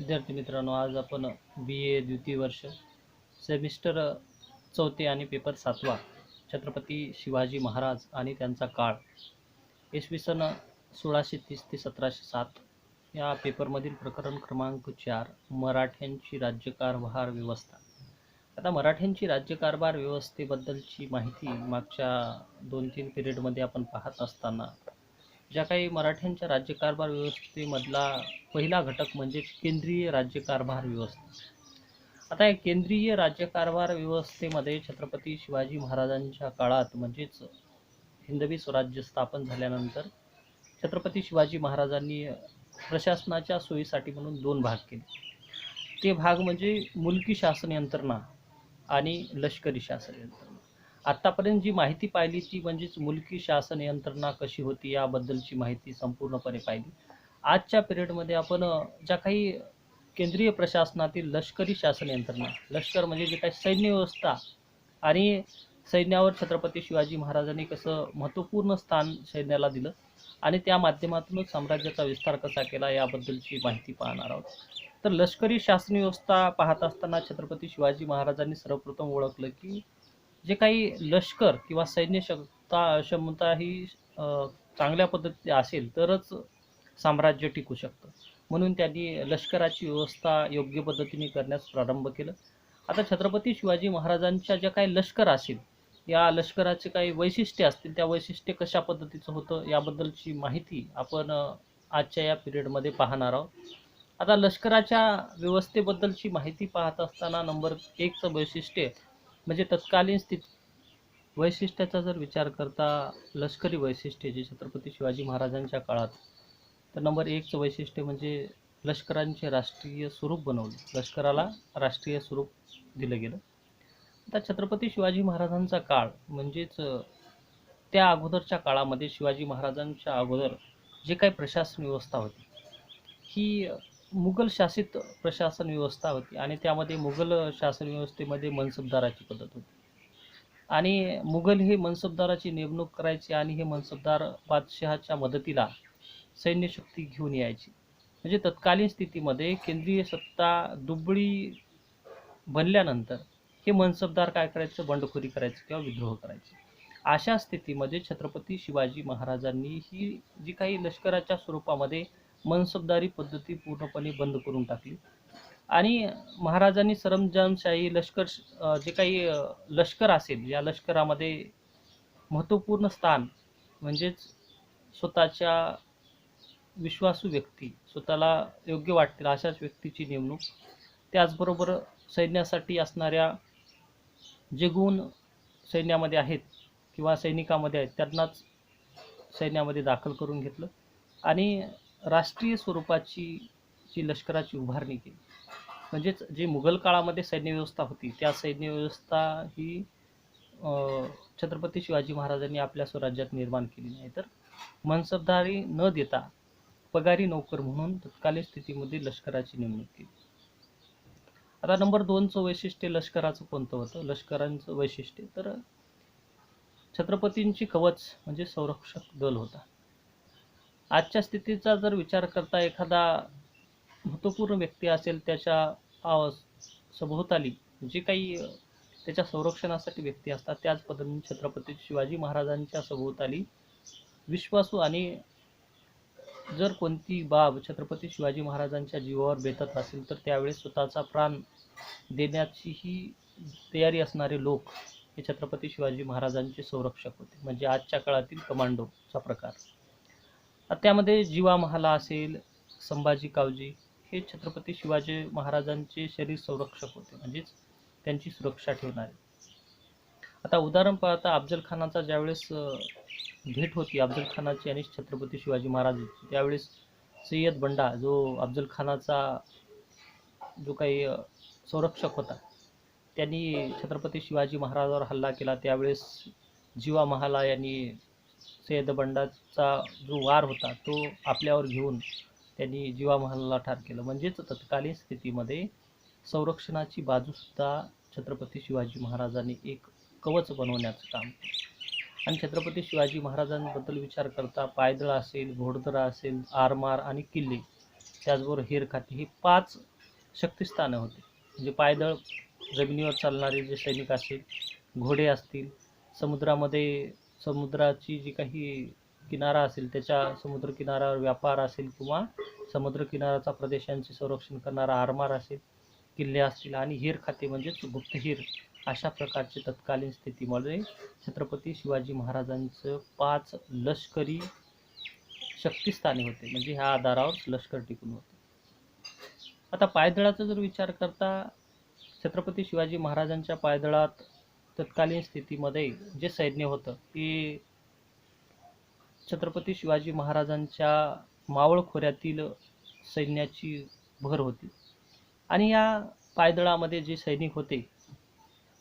विद्यार्थी मित्रांनो, आज आपण BA द्वितीय वर्ष सेमिस्टर चौथे आणि पेपर 7वा छत्रपती शिवाजी महाराज आणि त्यांचा काळ इसवी सन 1630 ते 1707 या पेपरमधील प्रकरण क्रमांक 4 मराठ्यांची राज्यकारभार व्यवस्था. आता मराठ्यांची राज्यकारभार व्यवस्थेबद्दलची माहिती मागच्या 2-3 पिरियडमध्ये आपण पाहत असताना ज्या काही मराठ्यांच्या राज्यकारभार व्यवस्थेमधला पहिला घटक म्हणजे केंद्रीय राज्यकारभार व्यवस्था. आता या केंद्रीय राज्यकारभार व्यवस्थेमध्ये छत्रपती शिवाजी महाराजांच्या काळात म्हणजेच हिंदवी स्वराज्य स्थापन झाल्यानंतर छत्रपती शिवाजी महाराजांनी प्रशासनाच्या सोयीसाठी म्हणून 2 भाग केले. ते भाग म्हणजे मुलकी शासन यंत्रणा आणि लष्करी शासन यंत्रणा. आत्तापर्यंत जी माहिती पाहिली ती म्हणजेच मुलकी शासन यंत्रणा कशी होती याबद्दलची माहिती संपूर्णपणे पाहिली. आजच्या पिरियडमध्ये आपण ज्या काही केंद्रीय प्रशासनातील लष्करी शासन यंत्रणा, लष्कर म्हणजे जे काही सैन्य व्यवस्था आणि सैन्यावर छत्रपती शिवाजी महाराजांनी कसं महत्त्वपूर्ण स्थान सैन्याला दिलं आणि त्या माध्यमातूनच साम्राज्याचा विस्तार कसा केला याबद्दलची माहिती पाहणार आहोत. तर लष्करी शासन व्यवस्था पाहत असताना छत्रपती शिवाजी महाराजांनी सर्वप्रथम ओळखलं की जे काही लष्कर किंवा सैन्य क्षमता ही चांगल्या पद्धतीने असेल तरच साम्राज्य टिकू शकतं. म्हणून त्यांनी लष्कराची व्यवस्था योग्य पद्धतीने करण्यास प्रारंभ केलं. आता छत्रपती शिवाजी महाराजांच्या ज्या काही लष्कर असेल या लष्कराचे काही वैशिष्ट्ये असतील, त्या वैशिष्ट्ये कशा पद्धतीचं होतं याबद्दलची माहिती आपण आजच्या या पिरियडमध्ये पाहणार आहोत. आता लष्कराच्या व्यवस्थेबद्दलची माहिती पाहत असताना नंबर 1चं वैशिष्ट्य म्हणजे तत्कालीन स्थिती. वैशिष्ट्याचा जर विचार करता लष्करी वैशिष्ट्ये जे छत्रपती शिवाजी महाराजांच्या काळात, तर नंबर 1चं वैशिष्ट्य म्हणजे लष्करांचे राष्ट्रीय स्वरूप बनवले. लष्कराला राष्ट्रीय स्वरूप दिलं गेलं. आता छत्रपती शिवाजी महाराजांचा काळ म्हणजेच त्या अगोदरच्या काळामध्ये शिवाजी महाराजांच्या अगोदर जे काही प्रशासन व्यवस्था होती ही मुघल शासित प्रशासन व्यवस्था होती आणि त्यामध्ये मुघल शासन व्यवस्थेमध्ये मनसबदाराची पद्धत होती आणि मुघल हे मनसबदाराची नेमणूक करायचे आणि हे मनसबदार बादशहाच्या मदतीला सैन्यशक्ती घेऊन यायची. म्हणजे तत्कालीन स्थितीमध्ये केंद्रीय सत्ता दुबळी बनल्यानंतर हे मनसबदार काय करायचं, बंडखोरी करायचं किंवा विद्रोह करायचे. अशा स्थितीमध्ये छत्रपती शिवाजी महाराजांनी ही जी काही लष्कराच्या स्वरूपामध्ये मनसबदारी पद्धती पूर्णपणे बंद करून टाकली आणि महाराजांनी सरंजामशाही लष्कर जे काही लष्कर असेल या लष्करामध्ये महत्त्वपूर्ण स्थान म्हणजेच स्वतःच्या विश्वासू व्यक्ती, स्वतःला योग्य वाटतील अशाच व्यक्तीची नेमणूक, त्याचबरोबर सैन्यासाठी असणाऱ्या जे गुण सैन्यामध्ये आहेत किंवा सैनिकामध्ये आहेत त्यांनाच सैन्यामध्ये दाखल करून घेतलं आणि राष्ट्रीय स्वरूपाची जी लष्कराची उभारणी केली. म्हणजेच जे मुघल काळामध्ये सैन्य व्यवस्था होती त्या सैन्य व्यवस्था ही छत्रपती शिवाजी महाराजांनी आपल्या स्वराज्यात निर्माण केली नाही, तर मनसबदारी न देता पगारी नोकर म्हणून तत्कालीन स्थितीमध्ये लष्कराची नेमणूक केली. आता नंबर 2चं वैशिष्ट्य लष्कराचं कोणतं होतं? लष्करांचं वैशिष्ट्य तर छत्रपतींची कवच म्हणजे संरक्षक दल होता. आजच्या स्थितीचा जर विचार करता एखादा महत्त्वपूर्ण व्यक्ती असेल त्याच्या सभोवताली जे काही त्याच्या संरक्षणासाठी व्यक्ती असतात त्याच पद्धतीने छत्रपती शिवाजी महाराजांच्या सभोवताली विश्वासू आणि जर कोणती बाब छत्रपती शिवाजी महाराजांच्या जीवावर बेतत असेल तर त्यावेळेस स्वतःचा प्राण देण्याची ही तयारी असणारे लोक हे छत्रपती शिवाजी महाराजांचे संरक्षक होते. म्हणजे आजच्या काळातील कमांडोचा प्रकार. त्यामध्ये जीवा महाला असेल, संभाजी कावजी हे छत्रपती शिवाजी महाराजांचे शरीर संरक्षक होते, म्हणजेच त्यांची सुरक्षा ठेवणारे. आता उदाहरण पाहता अफजल खानाचा ज्यावेळेस भेट होती अफजल खानाची आणि छत्रपती शिवाजी महाराजांची, त्यावेळेस सय्यद बंडा जो अफजल खानाचा जो काही संरक्षक होता त्यांनी छत्रपती शिवाजी महाराजांवर हल्ला केला. त्यावेळेस जीवा महाला यांनी सय्यद बंडाचा जो वार होता तो आपल्यावर घेऊन त्यांनी जीवा महालाला ठार केलं. म्हणजेच तत्कालीन स्थितीमध्ये संरक्षणाची बाजूसुद्धा छत्रपती शिवाजी महाराजांनी एक कवच बनवण्याचं काम केलं. आणि छत्रपती शिवाजी महाराजांबद्दल विचार करता पायदळ असेल, घोडदळ असेल, आरमार आणि किल्ले, त्याचबरोबर हेरखाते, हे 5 शक्तिस्थानं होते. म्हणजे पायदळ जमिनीवर चालणारे जे सैनिक असतील, घोडे असतील, समुद्रामध्ये समुद्राची जी काही किनारा असेल त्याच्या समुद्र किनाऱ्यावर व्यापार असेल किंवा समुद्र किनाऱ्याचा प्रदेशांचे संरक्षण करणारा आरमार असेल, किल्ले असतील आणि हेर खाते म्हणजेच गुप्तहेर, अशा प्रकारचे तत्कालीन स्थितीमध्ये छत्रपती शिवाजी महाराजांचं 5 लष्करी शक्तिस्थाने होते. म्हणजे ह्या आधारावर लष्कर टिकून होते. आता पायदळाचा जर विचार करता, छत्रपती शिवाजी महाराजांच्या पायदळात तत्कालीन स्थितीमध्ये जे सैन्य होतं ते छत्रपती शिवाजी महाराजांच्या मावळ खोऱ्यातील सैन्याची भर होती. आणि या पायदळामध्ये जे सैनिक होते,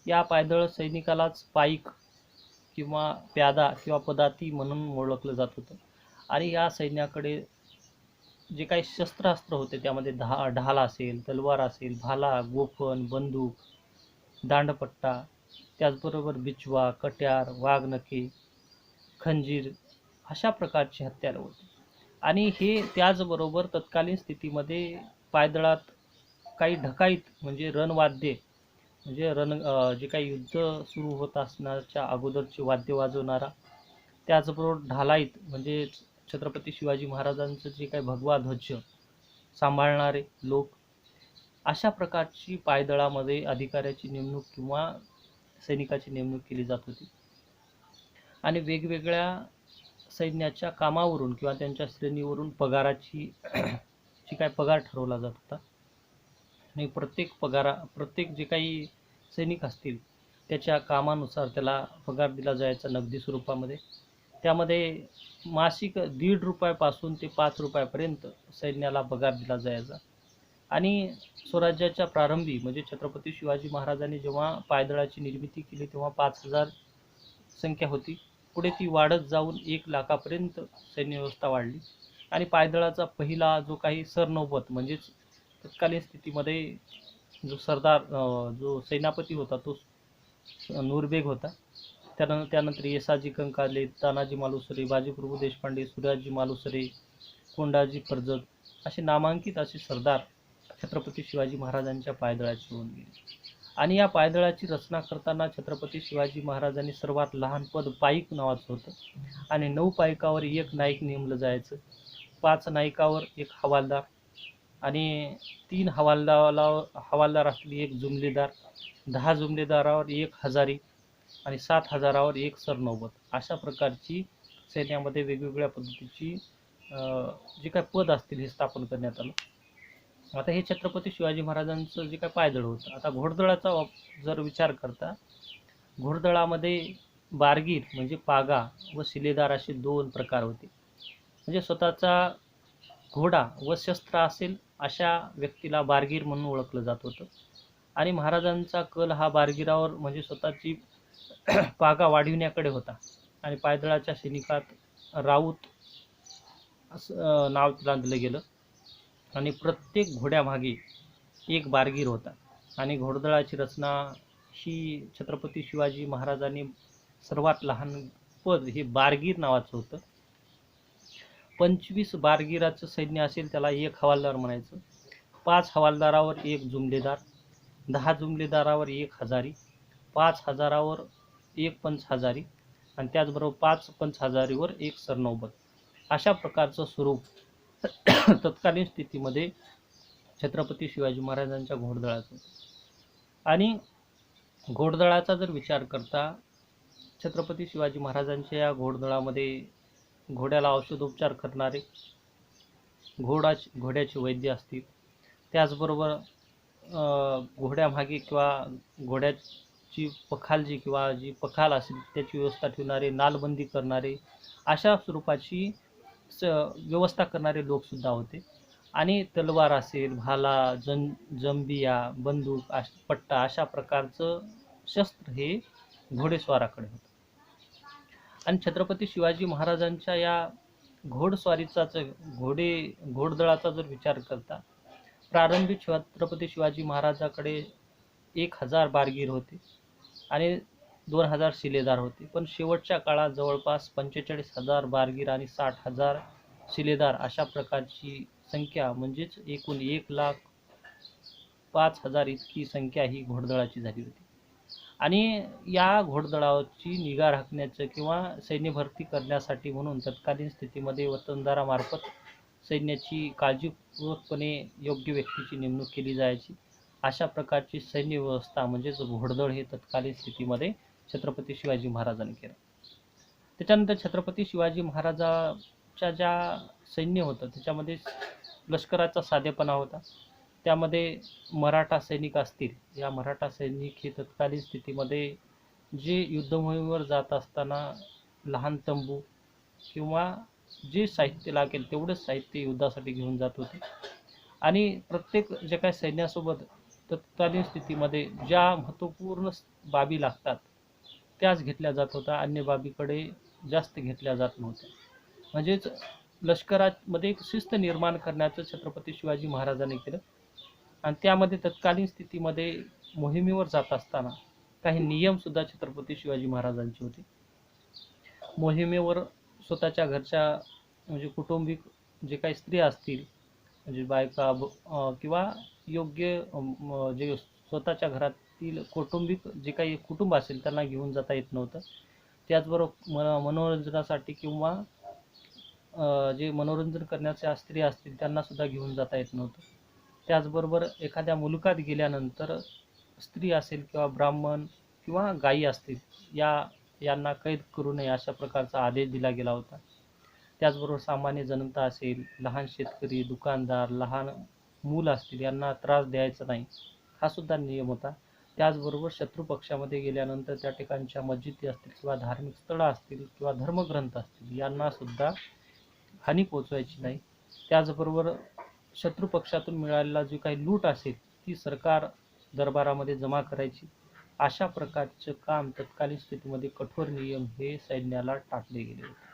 या पायदळ सैनिकालाच पाईक किंवा प्यादा किंवा पदाती म्हणून ओळखलं जात होतं. आणि या सैन्याकडे जे काही शस्त्रास्त्र होते त्यामध्ये ढाल असेल, तलवार असेल, भाला, गोफण, बंदूक, दांडपट्टा, त्याचबरोबर बिचवा, कट्यार, वाघनखे, खंजीर अशा प्रकारची हत्यारं होती. आणि हे त्याचबरोबर तत्कालीन स्थितीमध्ये पायदळात काही ढकाईत म्हणजे रणवाद्ये, म्हणजे जे काही युद्ध सुरू होत असण्याच्या अगोदरचे वाद्य वाजवणारा, त्याचबरोबर ढालाईत म्हणजे छत्रपती शिवाजी महाराजांचं जे काही भगवा ध्वज सांभाळणारे लोक, अशा प्रकारची पायदळामध्ये अधिकाऱ्याची नेमणूक किंवा सैनिकाची नेमणूक केली जात होती. आणि वेगवेगळ्या सैन्याच्या कामावरून किंवा त्यांच्या श्रेणीवरून पगाराची जी काय पगार ठरवला जात होता. आणि प्रत्येक जे काही सैनिक असतील त्याच्या कामानुसार त्याला पगार दिला जायचा नगदी स्वरूपामध्ये. त्यामध्ये मासिक ₹1.5 ते ₹5 सैन्याला पगार दिला जायचा. आणि स्वराज्याच्या प्रारंभी म्हणजे छत्रपती शिवाजी महाराजांनी जेव्हा पायदळाची निर्मिती केली तेव्हा 5,000 संख्या होती. पुढे ती वाढत जाऊन 1,00,000पर्यंत सैन्य व्यवस्था वाढली. आणि पायदळाचा पहिला जो काही सरनौबत म्हणजेच तत्कालीन स्थितीमध्ये जो सरदार जो सेनापती होता तो नूरबेग होता. त्यानंतर येसाजी कंकाले, तानाजी मालुसरे, बाजीप्रभू देशपांडे, सूर्याजी मालुसरे, कोंडाजी कर्जत असे नामांकित असे सरदार छत्रपती शिवाजी महाराजांच्या पायदळाची होऊन गेले. आणि या पायदळाची रचना करताना छत्रपती शिवाजी महाराजांनी सर्वात लहान पद पाईक नावाचं होतं. आणि 9 पाईकावर 1 नाईक नेमलं जायचं, 5 नाईकावर 1 हवालदार आणि 3 हवालदार असलेली 1 जुमलेदार, 10 जुमलेदारावर 1 हजारी आणि 7 हजारावर 1 सरनौबत, अशा प्रकारची सैन्यामध्ये वेगवेगळ्या पद्धतीची जे काही पद असतील हे स्थापन करण्यात आलं. आता हे छत्रपती शिवाजी महाराजांचं जे काही पायदळ होतं. आता घोडदळाचा जर विचार करता, घोडदळामध्ये बारगीर म्हणजे पागा व शिलेदार असे 2 प्रकार होते. म्हणजे स्वतःचा घोडा व शस्त्र असेल अशा व्यक्तीला बारगीर म्हणून ओळखलं जात होतं. आणि महाराजांचा कल हा बारगीरावर म्हणजे स्वतःची पागा वाढविण्याकडे होता. आणि पायदळाच्या सैनिकात राऊत असं नाव तिला दिलं गेलं. आणि प्रत्येक घोड्यामागे 1 बारगीर होता. आणि घोडदळाची रचना ही छत्रपती शिवाजी महाराजांनी सर्वात लहान पद हे बारगीर नावाचं होतं. 25 बारगीराचं सैन्य असेल त्याला 1 हवालदार म्हणायचं, 5 हवालदारावर 1 जुमलेदार, 10 जुमलेदारावर 1 हजारी, 5 हजारावर 1 पंच हजारी आणि त्याचबरोबर 5 पंच हजारीवर 1 सरनौबत, अशा प्रकारचं स्वरूप तत्कालीन स्थितीमध्ये छत्रपती शिवाजी महाराजांच्या घोडदळाचं. आणि घोडदळाचा जर विचार करता, छत्रपती शिवाजी महाराजांच्या या घोडदळामध्ये घोड्याला औषधोपचार करणारे, घोड्याचे वैद्य असतील, त्याचबरोबर घोड्यामागे किंवा घोड्याची पखालजी किंवा जी पखाल असेल त्याची व्यवस्था ठेवणारे, नालबंदी करणारे, अशा स्वरूपाची व्यवस्था करणारे लोकसुद्धा होते. आणि तलवार असेल, भाला, जंबिया, बंदूक, पट्टा अशा प्रकारचं शस्त्र हे घोडेस्वाराकडे होतं. आणि छत्रपती शिवाजी महाराजांच्या या घोडदळाचा जर विचार करता, प्रारंभी छत्रपती शिवाजी महाराजाकडे 1,000 बारगीर होते आणि 2,000 शिलेदार होते. पण शेवटच्या काळात जवळपास 45,000 बारगीर आणि 60,000 शिलेदार अशा प्रकारची संख्या म्हणजेच एकूण 1,00,000 5,000 इतकी संख्या ही घोडदळाची झाली होती. आणि या घोडदळाची निगा राखण्याचं किंवा सैन्य भरती करण्यासाठी म्हणून तत्कालीन स्थितीमध्ये वतनदारामार्फत सैन्याची काळजीपूर्वकपणे योग्य व्यक्तीची नेमणूक केली जायची. अशा प्रकारची सैन्य व्यवस्था म्हणजेच घोडदळ हे तत्कालीन स्थितीमध्ये छत्रपती शिवाजी महाराजांनी केलं. त्याच्यानंतर छत्रपती शिवाजी महाराजांच्या ज्या सैन्य होतं त्याच्यामध्ये लष्कराचा साधेपणा होता. त्यामध्ये मराठा सैनिक असतील, या मराठा सैनिक हे तत्कालीन स्थितीमध्ये जे युद्धभूमीवर जात असताना लहान तंबू किंवा जे साहित्य लागेल तेवढंच साहित्य युद्धासाठी घेऊन जात होते. आणि प्रत्येक जे काही सैन्यासोबत तत्कालीन स्थितीमध्ये ज्या महत्त्वपूर्ण बाबी लागतात त्याच घेतल्या जात होत्या, अन्य बाबीकडे जास्त घेतल्या जात नव्हत्या. म्हणजेच लष्करामध्ये एक शिस्त निर्माण करण्याचं छत्रपती शिवाजी महाराजांनी केलं. आणि त्यामध्ये तत्कालीन स्थितीमध्ये मोहिमेवर जात असताना काही नियमसुद्धा छत्रपती शिवाजी महाराजांचे होते. मोहिमेवर स्वतःच्या घरच्या म्हणजे कुटुंबिक जे काही स्त्रिया असतील म्हणजे बायका किंवा योग्य जे स्वतःच्या घरातील कौटुंबिक जे काही कुटुंब असेल त्यांना घेऊन जाता येत नव्हतं. त्याचबरोबर मनोरंजनासाठी किंवा जे मनोरंजन करण्याच्या स्त्रिया असतील त्यांनासुद्धा घेऊन जाता येत नव्हतं. त्याचबरोबर एखाद्या मुलुखात गेल्यानंतर स्त्री असेल किंवा ब्राह्मण किंवा गायी असतील यांना कैद करू नये अशा प्रकारचा आदेश दिला गेला होता. त्याचबरोबर सामान्य जनता असेल, लहान शेतकरी, दुकानदार, लहान मूल असतील यांना त्रास द्यायचा नाही हा सुद्धा नियम होता. त्याचबरोबर शत्रू पक्षामध्ये गेल्यानंतर त्या ठिकाणच्या मस्जिदी असतील किंवा धार्मिक स्थळं असतील किंवा धर्मग्रंथ असतील यांनासुद्धा हानी पोचवायची नाही. त्याचबरोबर शत्रू पक्षातून मिळालेला जी काही लूट असेल ती सरकार दरबारामध्ये जमा करायची. अशा प्रकारचं काम तत्कालीन स्थितीमध्ये कठोर नियम हे सैन्याला टाकले गेले होते.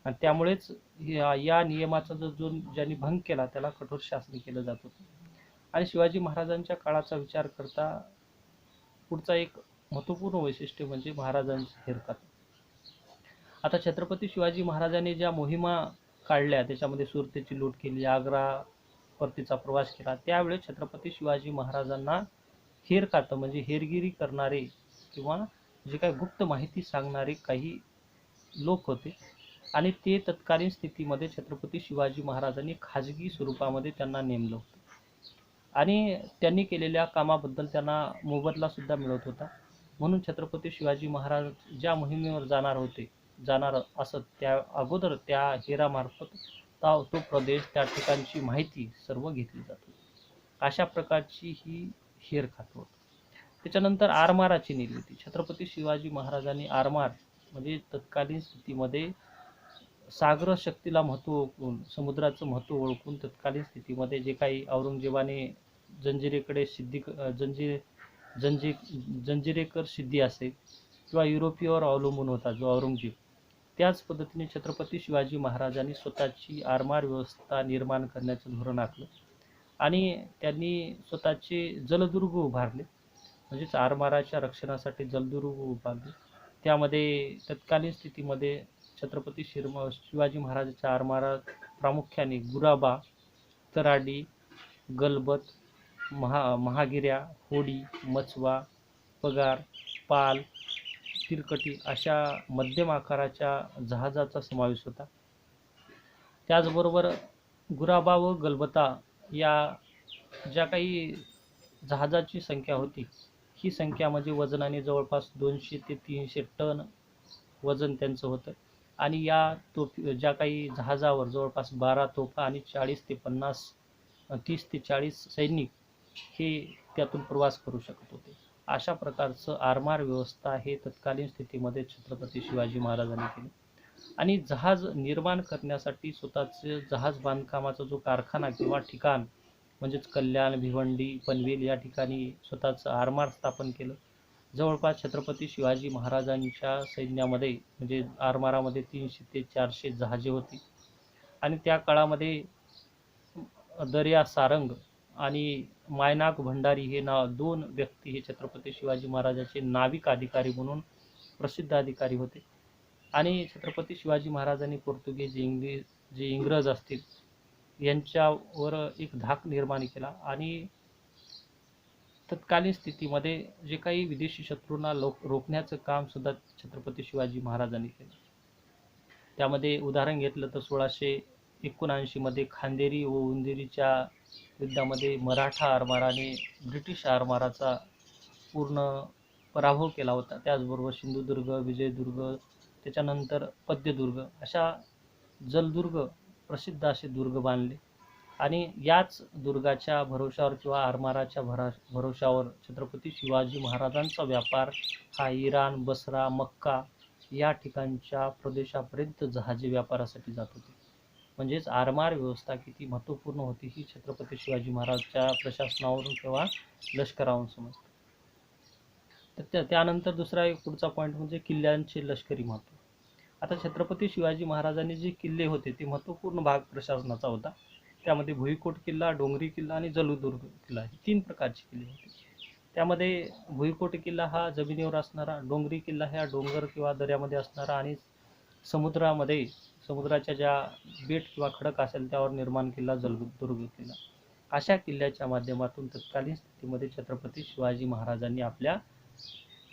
आणि त्यामुळेच या नियमाचा जो ज्यांनी भंग केला त्याला कठोर शासन केलं जात होतं. आणि शिवाजी महाराजांच्या काळाचा विचार करता पुढचा एक महत्त्वपूर्ण वैशिष्ट्य म्हणजे महाराजांची हेरकाट. आता छत्रपती शिवाजी महाराजांनी ज्या मोहिमा काढल्या त्याच्यामध्ये सुरतेची लूट केली, आग्रा परतीचा प्रवास केला, त्यावेळेस छत्रपती शिवाजी महाराजांना हेरखातं म्हणजे हेरगिरी करणारे किंवा जे काही गुप्त माहिती सांगणारे काही लोक होते. आणि ते तत्कालीन स्थितीमध्ये छत्रपती शिवाजी महाराजांनी खाजगी स्वरूपामध्ये त्यांना नेमलं होतं. आणि त्यांनी केलेल्या कामाबद्दल त्यांना मोबदला सुद्धा मिळत होता. म्हणून छत्रपती शिवाजी महाराज ज्या मोहिमेवर जाणार असत त्या अगोदर त्या हेरामार्फत तो प्रदेश त्या ठिकाणची माहिती सर्व घेतली जात होती. अशा प्रकारची ही हेर खातं होतं. त्याच्यानंतर आरमाराची निर्मिती. छत्रपती शिवाजी महाराजांनी आरमार म्हणजे तत्कालीन स्थितीमध्ये सागर शक्तीला महत्त्व ओळखून, समुद्राचं महत्त्व ओळखून तत्कालीन स्थितीमध्ये जे काही औरंगजेबाने जंजिरेकडे जंजिरेकर सिद्धी असेल किंवा युरोपीवर अवलंबून होता जो औरंगजेब, त्याच पद्धतीने छत्रपती शिवाजी महाराजांनी स्वतःची आरमार व्यवस्था निर्माण करण्याचं धोरण आखलं. आणि त्यांनी स्वतःचे जलदुर्ग उभारले म्हणजेच आरमाराच्या रक्षणासाठी जलदुर्ग उभारले. त्यामध्ये तत्कालीन स्थितीमध्ये छत्रपती शिवाजी महाराजांच्या आरमारात प्रामुख्याने गुराबा, तराडी, गलबत, महागिऱ्या, होडी, मचवा, पगार, पाल, तिरकटी अशा मध्यम आकाराच्या जहाजाचा समावेश होता. त्याचबरोबर गुराबा व गलबता या ज्या काही जहाजाची संख्या होती ही संख्या म्हणजे वजनाने जवळपास 200 ते 300 टन वजन त्यांचं होतं. आणि या ज्या काही जहाजावर जवळपास 12 तोफा आणि 30 ते 40 सैनिक हे त्यातून प्रवास करू शकत होते. अशा प्रकारचं आरमार व्यवस्था हे तत्कालीन स्थितीमध्ये छत्रपती शिवाजी महाराजांनी केली. आणि जहाज निर्माण करण्यासाठी स्वतःचं जहाज बांधकामाचा जो कारखाना किंवा ठिकाण म्हणजेच कल्याण, भिवंडी, पनवेल या ठिकाणी स्वतःचं आरमार स्थापन केलं. जवळपास छत्रपती शिवाजी महाराजांच्या सैन्यामध्ये म्हणजे आरमारामध्ये 300 ते 400 जहाजे होती. आणि त्या काळामध्ये दर्या सारंग आणि मायनाक भंडारी हे दोन व्यक्ती हे छत्रपती शिवाजी महाराजांचे नाविक अधिकारी म्हणून प्रसिद्ध अधिकारी होते. आणि छत्रपती शिवाजी महाराजांनी पोर्तुगीज, इंग्रज असतील यांच्यावर एक धाक निर्माण केला. आणि तत्कालीन स्थितीमध्ये जे काही विदेशी शत्रूंना रोखण्याचं काम सुद्धा छत्रपती शिवाजी महाराजांनी केलं. त्यामध्ये उदाहरण घेतलं तर 1679 मध्ये खांदेरी व उंदेरीच्या युद्धामध्ये मराठा आरमाराने ब्रिटिश आरमाराचा पूर्ण पराभव केला होता. त्याचबरोबर सिंधुदुर्ग, विजयदुर्ग, त्याच्यानंतर पद्यदुर्ग अशा जलदुर्ग, प्रसिद्ध असे दुर्ग बांधले आणि याच दुर्गाच्या भरोशावर किंवा आरमाराच्या भरोशावर छत्रपती शिवाजी महाराजांचा व्यापार हा इराण, बसरा, मक्का या ठिकाणच्या प्रदेशापर्यंत जहाजी व्यापारासाठी जात होते. म्हणजेच आरमार व्यवस्था किती महत्त्वपूर्ण होती ही छत्रपती शिवाजी महाराजच्या प्रशासनावरून किंवा लष्करावरून समजते. तर त्यानंतर दुसरा एक पुढचा पॉईंट म्हणजे किल्ल्यांचे लष्करी महत्त्व. आता छत्रपती शिवाजी महाराजांनी जे किल्ले होते ते महत्त्वपूर्ण भाग प्रशासनाचा होता. त्यामध्ये भुईकोट किल्ला, डोंगरी किल्ला आणि जलदुर्ग किल्ला हे 3 प्रकारचे किल्ले होते. त्यामध्ये भुईकोट किल्ला हा जमिनीवर असणारा, डोंगरी किल्ला हा डोंगर किंवा दऱ्यामध्ये असणारा आणि समुद्राच्या ज्या बेट किंवा खडक असेल त्यावर निर्माण किल्ला जलदुर्ग किल्ला. अशा किल्ल्याच्या माध्यमातून तत्कालीन स्थितीमध्ये छत्रपती शिवाजी महाराजांनी आपल्या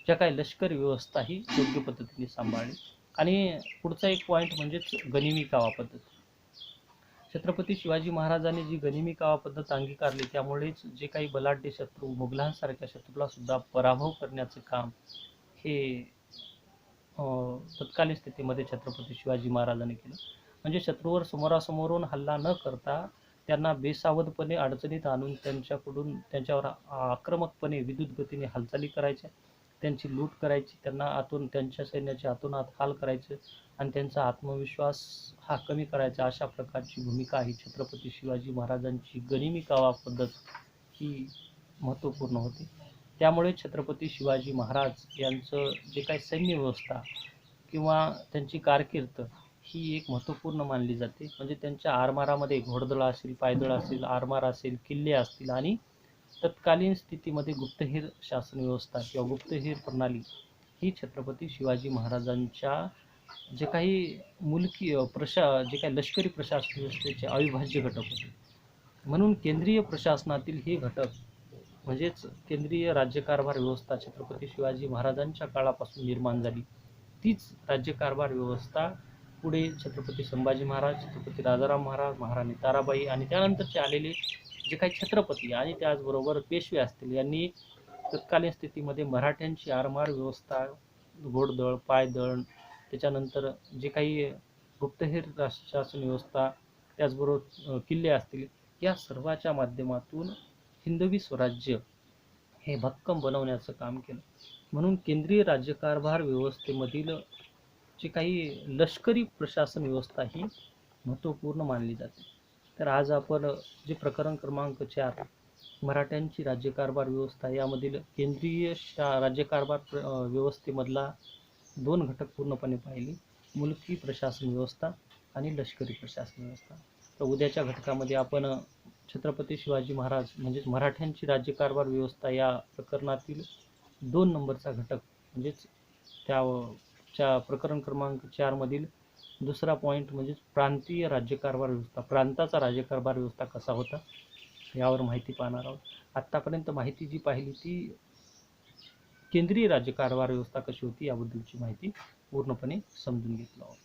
ज्या काही लष्करी व्यवस्था ही योग्य पद्धतीने सांभाळली. आणि पुढचा एक पॉईंट म्हणजेच गनिमी कावा पद्धत. छत्रपती शिवाजी महाराजांनी जी गनिमी कावा पद्धत अंगीकारली त्यामुळेच जे काही बलाढ्य शत्रू, मुघलांसारख्या शत्रूला सुद्धा पराभव करण्याचं काम हे तत्कालीन स्थितीमध्ये छत्रपती शिवाजी महाराजांनी केलं. म्हणजे शत्रूवर समोरासमोरून हल्ला न करता त्यांना बेसावधपणे अडचणीत आणून त्यांच्यावर आक्रमकपणे विद्युत गतीने हालचाली करायच्या, त्यांची लूट करायची, त्यांच्या सैन्याचे आतोनात हाल करायचे आणि त्यांचा आत्मविश्वास हा कमी करायचा. अशा प्रकारची भूमिका ही छत्रपती शिवाजी महाराजांची गनिमी कावा पद्धत ही महत्त्वपूर्ण होती. त्यामुळे छत्रपती शिवाजी महाराज यांचं जे काही सैन्य व्यवस्था किंवा त्यांची कारकीर्द ही एक महत्त्वपूर्ण मानली जाते. म्हणजे त्यांच्या आरमारामध्ये घोडदळ असेल, पायदळ असेल, आरमार असेल, किल्ले असतील आणि तत्कालीन स्थितीमध्ये गुप्तहेर शासन व्यवस्था किंवा गुप्तहेर प्रणाली ही छत्रपती शिवाजी महाराजांच्या जे काही जे काही लष्करी प्रशासन व्यवस्थेचे अविभाज्य घटक होते. म्हणून केंद्रीय प्रशासनातील हे घटक म्हणजेच केंद्रीय राज्यकारभार व्यवस्था छत्रपती शिवाजी महाराजांच्या काळापासून निर्माण झाली. तीच राज्यकारभार व्यवस्था पुढे छत्रपती संभाजी महाराज, छत्रपती राजाराम महाराज, महाराणी ताराबाई आणि त्यानंतरचे आलेले जे काही छत्रपती आणि त्याचबरोबर पेशवे असतील यांनी तत्कालीन स्थितीमध्ये मराठ्यांची आरमार व्यवस्था, घोडदळ, पायदळ, त्याच्यानंतर जे काही गुप्तहेर शासन व्यवस्था, त्याचबरोबर किल्ले असतील या सर्वाच्या माध्यमातून हिंदवी स्वराज्य हे भक्कम बनवण्याचं काम केलं. म्हणून केंद्रीय राज्यकारभार व्यवस्थेमधील जे काही लष्करी प्रशासन व्यवस्था ही महत्त्वपूर्ण मानली जाते. तर आज आपण जे प्रकरण क्रमांक 4 मराठ्यांची राज्यकारभार व्यवस्था यामधील केंद्रीय राज्यकारभार व्यवस्थेमधला 2 घटक पूर्णपणे पाहिले, मुलकी प्रशासन व्यवस्था आणि लष्करी प्रशासन व्यवस्था. तर उद्याच्या घटकामध्ये आपण छत्रपती शिवाजी महाराज म्हणजेच मराठ्यांची राज्यकारभार व्यवस्था या प्रकरणातील 2 नंबरचा घटक म्हणजेच त्याच्या प्रकरण क्रमांक 4 मधील दुसरा पॉईंट म्हणजेच प्रांतीय राज्यकारभार व्यवस्था, प्रांताचा राज्यकारभार व्यवस्था कसा होता यावर माहिती पाहणार आहोत. आत्तापर्यंत माहिती जी पाहिली ती केंद्रीय राज्यकारभार व्यवस्था कशी होती याबद्दलची माहिती पूर्णपणे समजून घेतली आहोत.